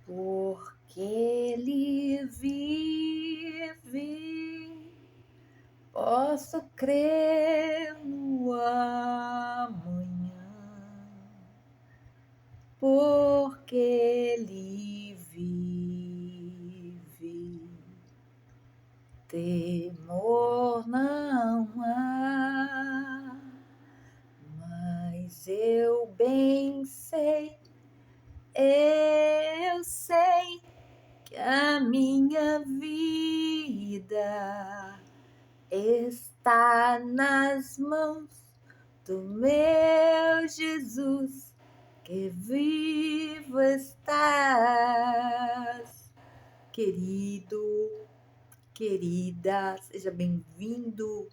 porque ele vive, posso crer no amanhã, porque ele vive, temor não há, mas eu bem sei, eu sei que a minha vida está nas mãos do meu Jesus, que vivo estás. Querido, querida, seja bem-vindo.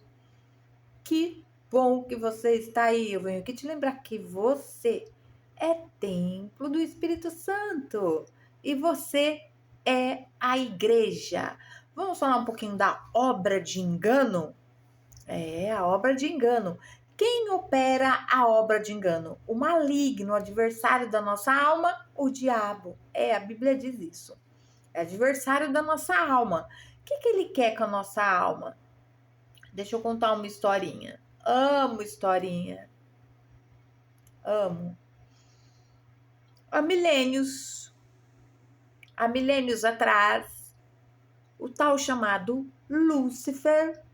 Que bom que você está aí. Eu venho aqui te lembrar que você é templo do Espírito Santo e você é a igreja. Vamos falar um pouquinho da obra de engano? A obra de engano. Quem opera a obra de engano? O maligno, o adversário da nossa alma, o diabo. A Bíblia diz isso. É adversário da nossa alma. O que ele quer com a nossa alma? Deixa eu contar uma historinha. Amo historinha. Amo. Há milênios atrás, o tal chamado Lúcifer,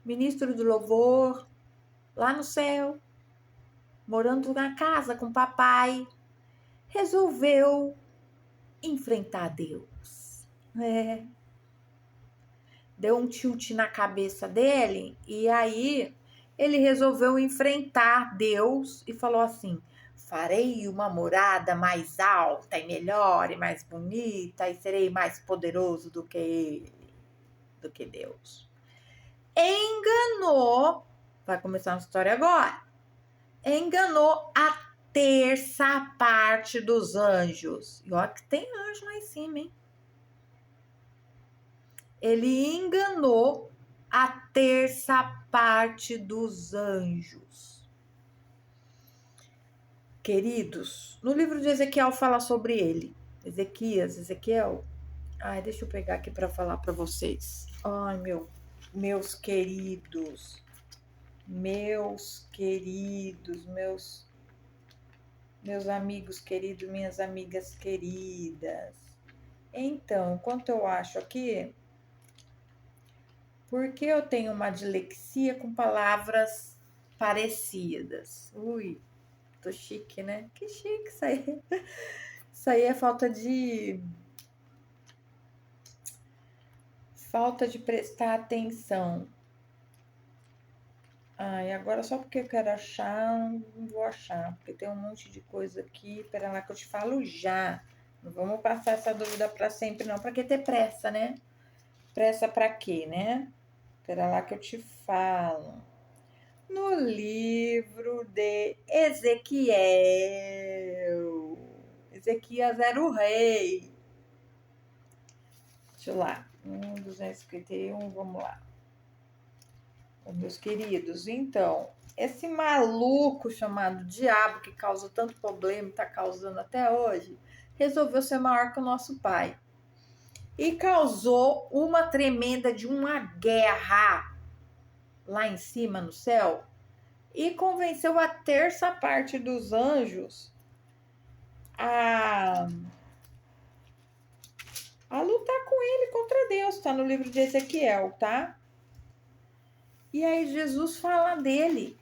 ministro do louvor, lá no céu, morando na casa com o papai, resolveu enfrentar Deus. Deu um tilt na cabeça dele e aí ele resolveu enfrentar Deus e falou assim: farei uma morada mais alta e melhor e mais bonita e serei mais poderoso do que ele, do que Deus. Enganou, vai começar a história agora, enganou a terça parte dos anjos. E olha que tem anjo lá em cima, hein? Ele enganou a terça parte dos anjos. Queridos, no livro de Ezequiel fala sobre ele. Ezequiel. Ai, deixa eu pegar aqui para falar para vocês. Ai, meus queridos, meus amigos queridos, minhas amigas queridas. Então, enquanto eu acho aqui, porque eu tenho uma dislexia com palavras parecidas. Ui, tô chique, né? Que chique isso aí. Isso aí é falta de prestar atenção. E agora só porque eu quero achar, não vou achar, porque tem um monte de coisa aqui. Pera lá que eu te falo já. Não vamos passar essa dúvida para sempre, não. Para que ter pressa, né? Pressa para quê, né? Pera lá que eu te falo. No livro de Ezequiel. Ezequias era o rei. Deixa eu lá. 251, vamos lá. Meus queridos, então, esse maluco chamado diabo, que causou tanto problema, está causando até hoje, resolveu ser maior que o nosso pai. E causou uma tremenda de uma guerra lá em cima no céu, e convenceu a terça parte dos anjos a lutar com ele contra Deus. Tá no livro de Ezequiel, tá? E aí Jesus fala dele.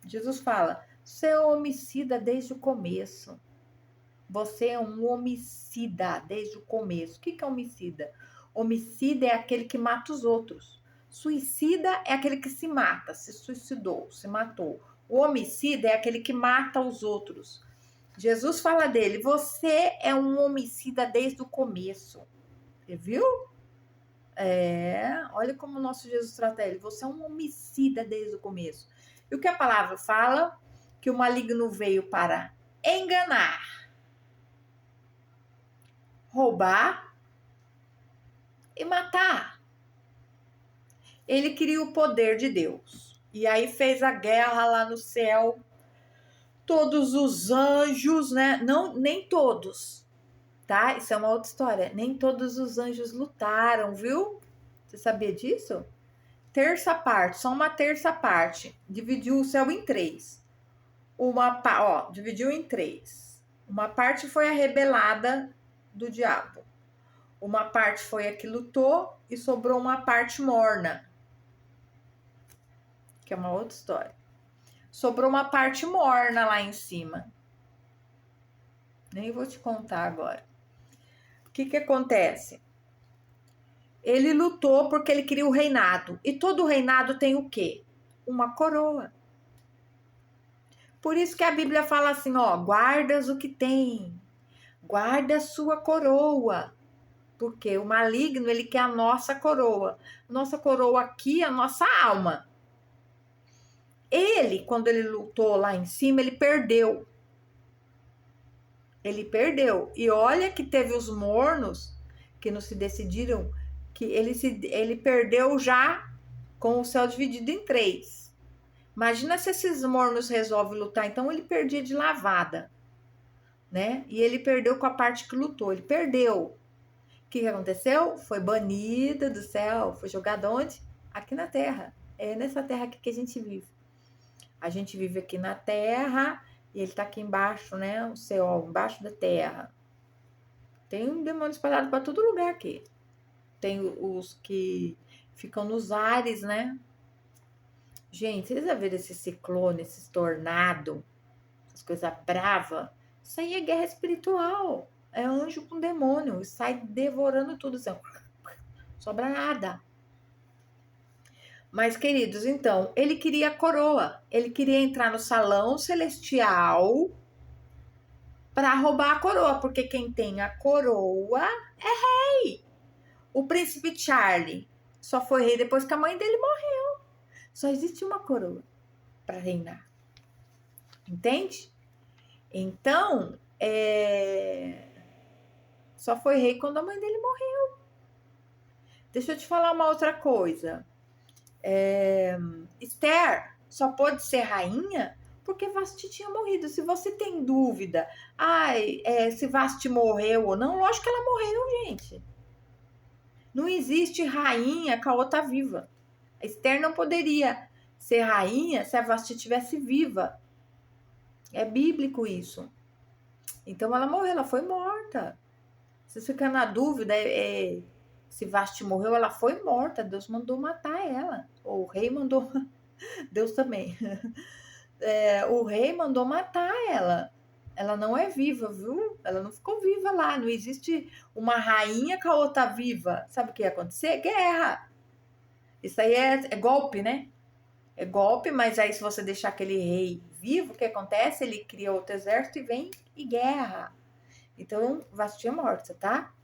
Jesus fala: você é homicida desde o começo. Você é um homicida desde o começo. O que é homicida? Homicida é aquele que mata os outros. Suicida é aquele que se mata, se suicidou, se matou. O homicida é aquele que mata os outros. Jesus fala dele: você é um homicida desde o começo. Você viu? Olha como o nosso Jesus trata ele. Você é um homicida desde o começo. E o que a palavra fala? Que o maligno veio para enganar, roubar e matar. Ele queria o poder de Deus. E aí fez a guerra lá no céu. Todos os anjos, né? Não, nem todos. tá? Isso é uma outra história. Nem todos os anjos lutaram, viu? Você sabia disso? Terça parte, só uma terça parte. Dividiu o céu em três. Dividiu em três. Uma parte foi a rebelada do diabo. Uma parte foi a que lutou e sobrou uma parte morna, que é uma outra história. Sobrou uma parte morna lá em cima. Nem vou te contar agora. O que acontece? Ele lutou porque ele queria o reinado. E todo reinado tem o quê? Uma coroa. Por isso que a Bíblia fala assim, ó, guardas o que tem. Guarda a sua coroa. Porque o maligno, ele quer a nossa coroa. Nossa coroa aqui é a nossa alma. Ele, quando ele lutou lá em cima, ele perdeu. Ele perdeu. E olha que teve os mornos que não se decidiram, que ele perdeu já com o céu dividido em três. Imagina se esses mornos resolvem lutar, então ele perdia de lavada, né? E ele perdeu com a parte que lutou, ele perdeu. O que aconteceu? Foi banida do céu, foi jogada onde? Aqui na terra. É nessa terra aqui que a gente vive. A gente vive aqui na terra e ele tá aqui embaixo, né? O céu, embaixo da terra. Tem um demônio espalhado para todo lugar aqui. Tem os que ficam nos ares, né? Gente, vocês já viram esses ciclones, esses tornados, essas coisas bravas? Isso aí é guerra espiritual. É anjo com demônio. Sai devorando tudo. Assim, sobra nada. Mas, queridos, então, ele queria a coroa. Ele queria entrar no salão celestial para roubar a coroa. Porque quem tem a coroa é rei. O príncipe Charlie só foi rei depois que a mãe dele morreu. Só existe uma coroa para reinar. Entende? Então, só foi rei quando a mãe dele morreu. Deixa eu te falar uma outra coisa. Esther só pôde ser rainha porque Vasti tinha morrido. Se você tem dúvida, se Vasti morreu ou não, lógico que ela morreu, gente. Não existe rainha com a outra viva. A Esther não poderia ser rainha se a Vasti estivesse viva. É bíblico isso. Então ela morreu, ela foi morta. Se você ficar na dúvida se Vasti morreu, ela foi morta. Deus mandou matar ela. O rei mandou. Deus também. O rei mandou matar ela. Ela não é viva, viu? Ela não ficou viva lá. Não existe uma rainha com a outra viva. Sabe o que ia acontecer? Guerra. Isso aí é golpe, né? É golpe, mas aí se você deixar aquele rei vivo, o que acontece? Ele cria outro exército e vem e guerra. Então, Vasti é morta, tá?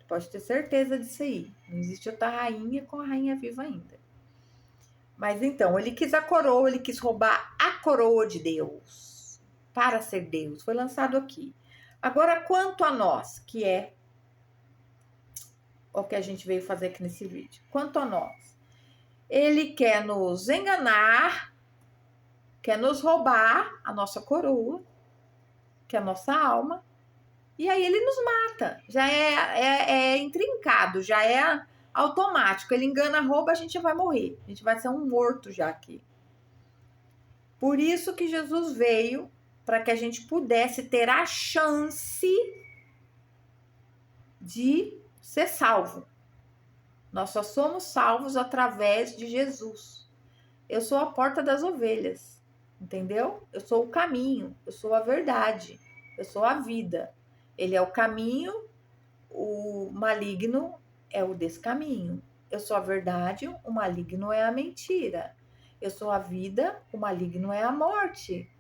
Pode ter certeza disso aí. Não existe outra rainha com a rainha viva ainda. Mas então, ele quis a coroa, ele quis roubar a coroa de Deus para ser Deus. Foi lançado aqui. Agora, quanto a nós, que é o que a gente veio fazer aqui nesse vídeo. Quanto a nós, ele quer nos enganar, quer nos roubar a nossa coroa, que é a nossa alma, e aí ele nos mata. Já é intrincado, já é automático. Ele engana, rouba, a gente vai morrer. A gente vai ser um morto já aqui. Por isso que Jesus veio, para que a gente pudesse ter a chance de ser salvo. Nós só somos salvos através de Jesus. Eu sou a porta das ovelhas, entendeu? Eu sou o caminho, eu sou a verdade, eu sou a vida. Ele é o caminho, o maligno é o descaminho. Eu sou a verdade, o maligno é a mentira. Eu sou a vida, o maligno é a morte.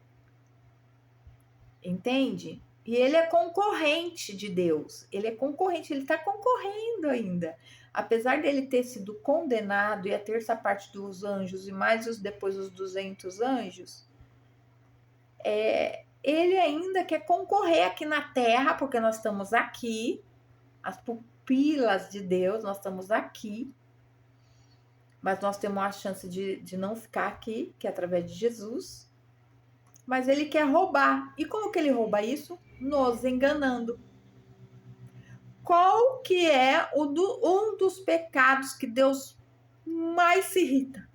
Entende? E ele é concorrente de Deus. Ele é concorrente, ele está concorrendo ainda. Apesar dele ter sido condenado e a terça parte dos anjos e mais depois os 200 anjos, ele ainda quer concorrer aqui na terra, porque nós estamos aqui, as pupilas de Deus, nós estamos aqui, mas nós temos a chance de não ficar aqui, que é através de Jesus. Mas ele quer roubar. E como que ele rouba isso? Nos enganando. Qual que é um dos pecados que Deus mais se irrita?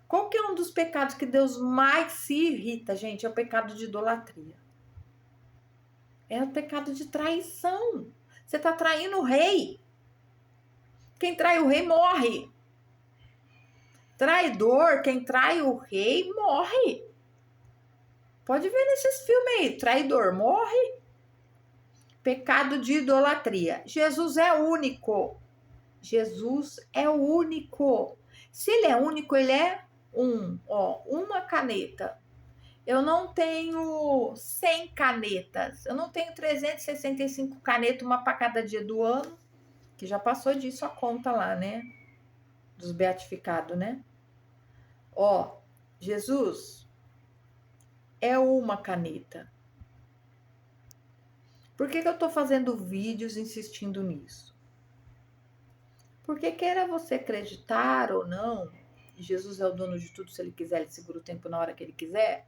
Qual que é um dos pecados que Deus mais se irrita, gente? É o pecado de idolatria. É o pecado de traição. Você está traindo o rei. Quem trai o rei morre. Traidor, quem trai o rei morre. Pode ver nesses filmes aí. Traidor morre. Pecado de idolatria. Jesus é único. Jesus é o único. Se ele é único, ele é uma caneta. Eu não tenho 100 canetas. Eu não tenho 365 canetas, uma para cada dia do ano, que já passou disso a conta lá, né? Dos beatificados, né? Jesus é uma caneta. Por que eu tô fazendo vídeos insistindo nisso? Porque queira você acreditar ou não, Jesus é o dono de tudo, se ele quiser, ele segura o tempo na hora que ele quiser,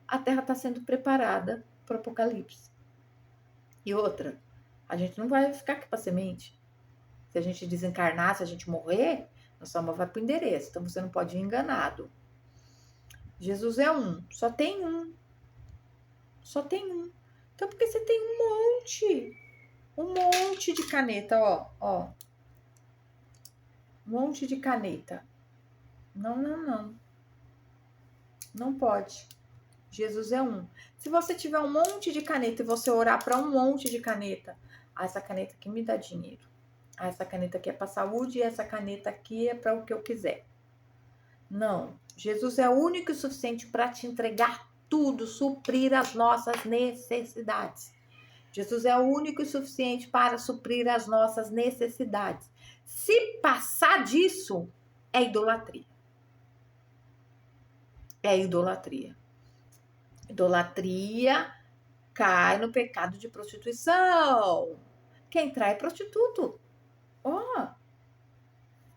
a Terra está sendo preparada para o Apocalipse. E outra, a gente não vai ficar aqui para semente. Se a gente desencarnar, se a gente morrer, nossa alma vai para o endereço. Então você não pode ir enganado. Jesus é um, só tem um. Só tem um. Então porque você tem um monte de caneta, ó. Um monte de caneta. Não. Não pode. Jesus é um. Se você tiver um monte de caneta e você orar para um monte de caneta, essa caneta aqui me dá dinheiro. Essa caneta aqui é para saúde e essa caneta aqui é para o que eu quiser. Não. Jesus é único e suficiente para te entregar tudo, suprir as nossas necessidades. Jesus é único e suficiente para suprir as nossas necessidades. Se passar disso, é idolatria. É idolatria. Idolatria cai no pecado de prostituição. Quem trai é prostituto.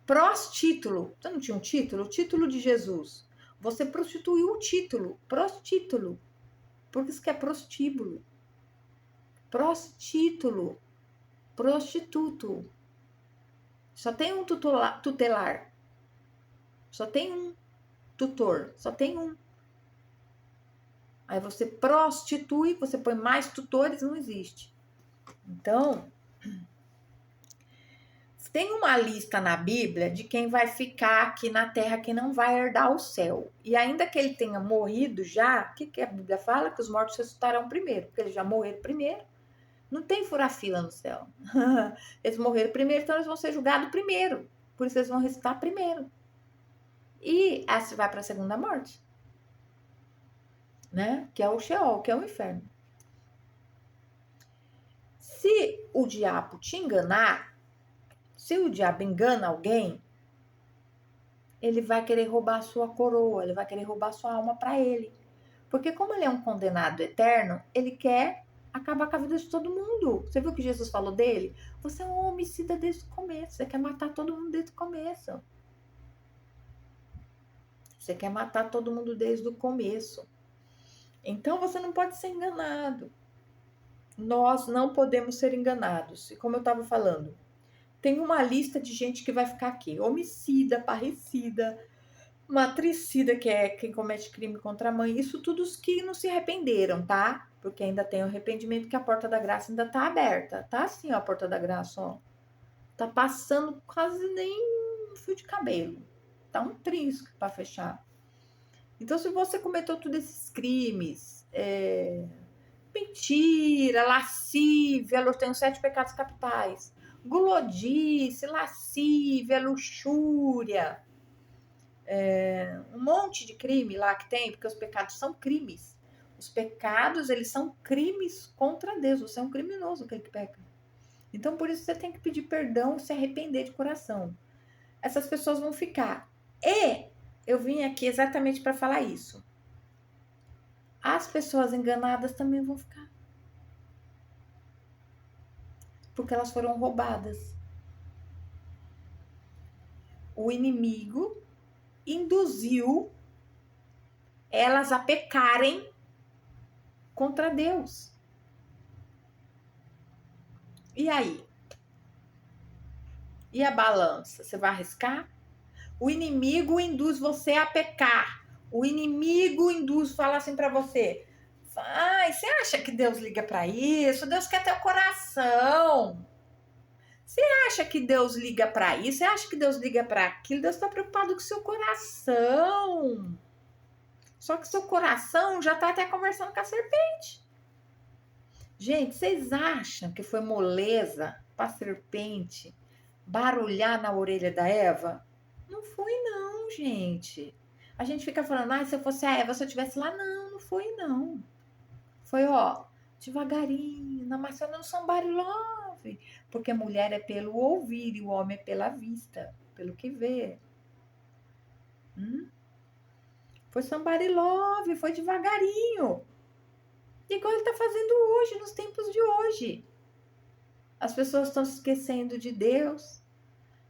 Prostítulo. Você não tinha um título? O título de Jesus. Você prostituiu o título. Prostítulo. Por isso que é prostíbulo. Prostítulo. Prostituto. Só tem um tutelar. Só tem um tutor. Só tem um. Aí você prostitui, você põe mais tutores, não existe. Então, tem uma lista na Bíblia de quem vai ficar aqui na terra, que não vai herdar o céu. E ainda que ele tenha morrido já, o que a Bíblia fala? Que os mortos ressuscitarão primeiro, porque eles já morreram primeiro. Não tem furar-fila no céu. Eles morreram primeiro, então eles vão ser julgados primeiro. Por isso eles vão ressuscitar primeiro. E essa vai para a segunda morte. Né? Que é o Sheol, que é o inferno. Se o diabo te enganar, se o diabo engana alguém, ele vai querer roubar a sua coroa, ele vai querer roubar a sua alma para ele. Porque como ele é um condenado eterno, ele quer acabar com a vida de todo mundo. Você viu o que Jesus falou dele? Você é um homicida desde o começo, você quer matar todo mundo desde o começo. Você quer matar todo mundo desde o começo. Então você não pode ser enganado. Nós não podemos ser enganados. E como eu estava falando, tem uma lista de gente que vai ficar aqui. Homicida, parricida, matricida, que é quem comete crime contra a mãe. Isso tudo os que não se arrependeram, tá? Porque ainda tem o arrependimento, que a porta da graça ainda tá aberta. Tá assim, ó, a porta da graça, ó. Tá passando quase nem um fio de cabelo. Tá um trisco para fechar. Então, se você cometeu todos esses crimes, mentira, lascívia, eu tenho 7 pecados capitais, glodice, lascívia, luxúria, um monte de crime lá que tem, porque os pecados são crimes. Os pecados, eles são crimes contra Deus. Você é um criminoso, aquele que peca. Então, por isso você tem que pedir perdão e se arrepender de coração. Essas pessoas vão ficar. E eu vim aqui exatamente para falar isso. As pessoas enganadas também vão ficar. Porque elas foram roubadas. O inimigo induziu elas a pecarem contra Deus. E aí? E a balança? Você vai arriscar? O inimigo induz você a pecar. O inimigo induz, fala assim para você: ai, você acha que Deus liga para isso? Deus quer teu coração. Você acha que Deus liga para isso? Você acha que Deus liga para aquilo? Deus está preocupado com o seu coração. Só que seu coração já está até conversando com a serpente. Gente, vocês acham que foi moleza para a serpente barulhar na orelha da Eva? Não foi não, gente. A gente fica falando, se eu fosse a Eva, se eu estivesse lá. Não, não foi não. Foi, devagarinho, na maçã não somebody love. Porque mulher é pelo ouvir e o homem é pela vista, pelo que vê. Foi somebody love, foi devagarinho. Igual ele está fazendo hoje, nos tempos de hoje. As pessoas estão se esquecendo de Deus.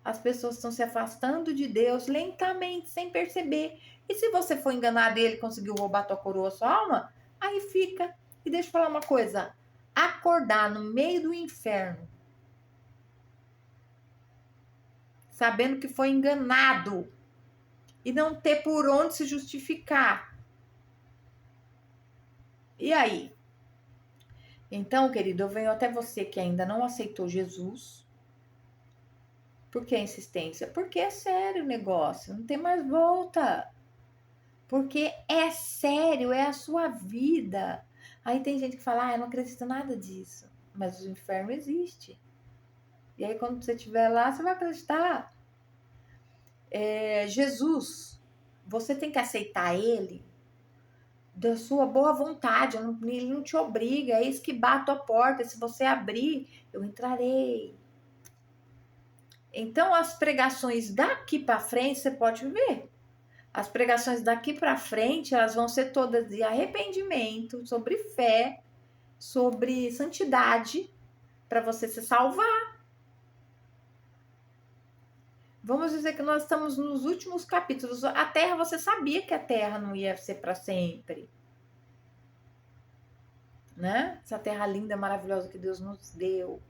As pessoas estão se afastando de Deus lentamente, sem perceber. E se você for enganado e ele conseguiu roubar tua coroa, sua alma, aí fica. E deixa eu falar uma coisa. Acordar no meio do inferno, sabendo que foi enganado, e não ter por onde se justificar. E aí? Então, querido, eu venho até você que ainda não aceitou Jesus. Por que a insistência? Porque é sério o negócio, não tem mais volta. Porque é sério, é a sua vida. Aí tem gente que fala, eu não acredito nada disso. Mas o inferno existe. E aí quando você estiver lá, você vai acreditar. Jesus, você tem que aceitar ele da sua boa vontade. Ele não te obriga, é isso que bato a porta. Se você abrir, eu entrarei. Então, as pregações daqui para frente, você pode ver. As pregações daqui para frente, elas vão ser todas de arrependimento, sobre fé, sobre santidade, para você se salvar. Vamos dizer que nós estamos nos últimos capítulos. A Terra, você sabia que a Terra não ia ser para sempre, né? Essa Terra linda, maravilhosa que Deus nos deu.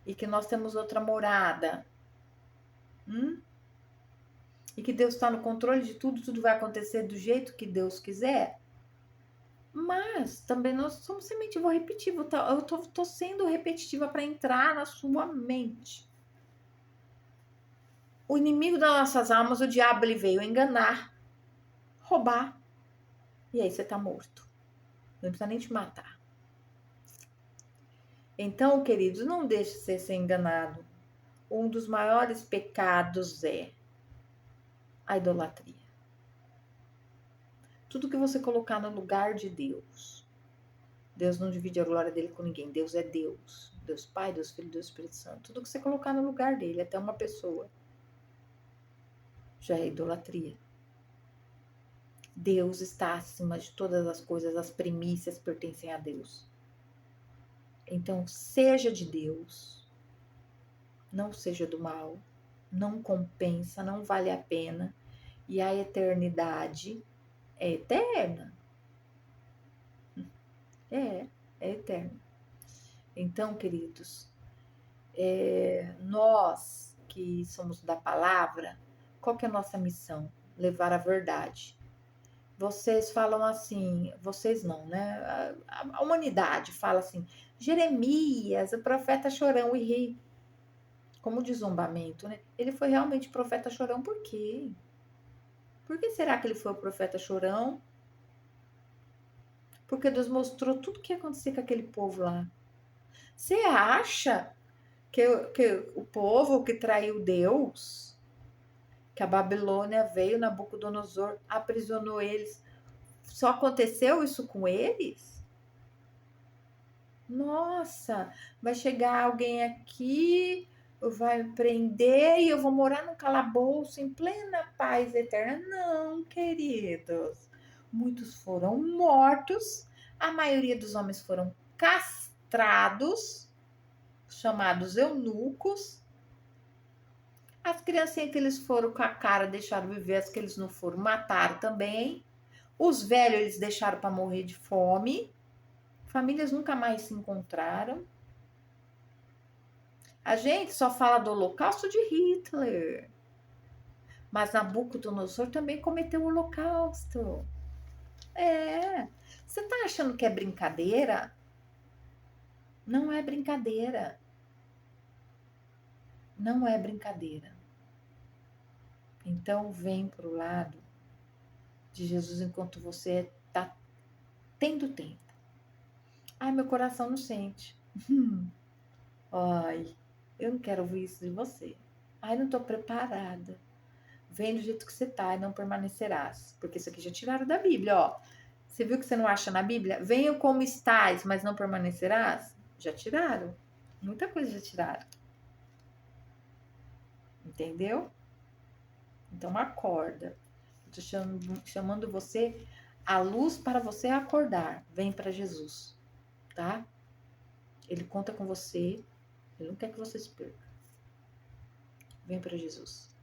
E que nós temos outra morada. E que Deus está no controle de tudo, tudo vai acontecer do jeito que Deus quiser. Mas também nós somos semente, vou repetir, eu tô sendo repetitiva para entrar na sua mente. O inimigo das nossas almas, o diabo, ele veio enganar, roubar, e aí você tá morto. Não precisa nem te matar. Então, queridos, não deixe de ser enganado. Um dos maiores pecados é a idolatria. Tudo que você colocar no lugar de Deus. Deus não divide a glória dele com ninguém. Deus é Deus. Deus Pai, Deus Filho, Deus Espírito Santo. Tudo que você colocar no lugar dele, até uma pessoa, já é idolatria. Deus está acima de todas as coisas. As primícias pertencem a Deus. Então, seja de Deus. Não seja do mal. Não compensa, não vale a pena. E a eternidade é eterna. É eterna. Então, queridos, nós que somos da palavra, qual que é a nossa missão? Levar a verdade. Vocês falam assim, vocês não, né? A humanidade fala assim, Jeremias, o profeta chorão e ri. Como de zombamento, né? Ele foi realmente profeta chorão, por quê? Por que será que ele foi o profeta chorão? Porque Deus mostrou tudo o que acontecia com aquele povo lá. Você acha que o povo que traiu Deus, que a Babilônia veio, Nabucodonosor aprisionou eles, só aconteceu isso com eles? Nossa, vai chegar alguém aqui, vai me prender e eu vou morar num calabouço em plena paz eterna? Não, queridos. Muitos foram mortos, a maioria dos homens foram castrados, chamados eunucos. As criancinhas que eles foram com a cara, deixaram viver, as que eles não foram, mataram também. Os velhos eles deixaram para morrer de fome. Famílias nunca mais se encontraram. A gente só fala do Holocausto de Hitler. Mas Nabucodonosor também cometeu o Holocausto. É. Você tá achando que é brincadeira? Não é brincadeira. Não é brincadeira. Então, vem pro lado de Jesus enquanto você tá tendo tempo. Ai, meu coração não sente. Ai, eu não quero ouvir isso de você. Ai, não tô preparada. Vem do jeito que você tá e não permanecerás. Porque isso aqui já tiraram da Bíblia, ó. Você viu que você não acha na Bíblia? Venha como estás, mas não permanecerás? Já tiraram. Muita coisa já tiraram. Entendeu? Então acorda. Estou chamando você a luz para você acordar. Vem para Jesus, tá? Ele conta com você. Ele não quer que você se perca. Vem para Jesus.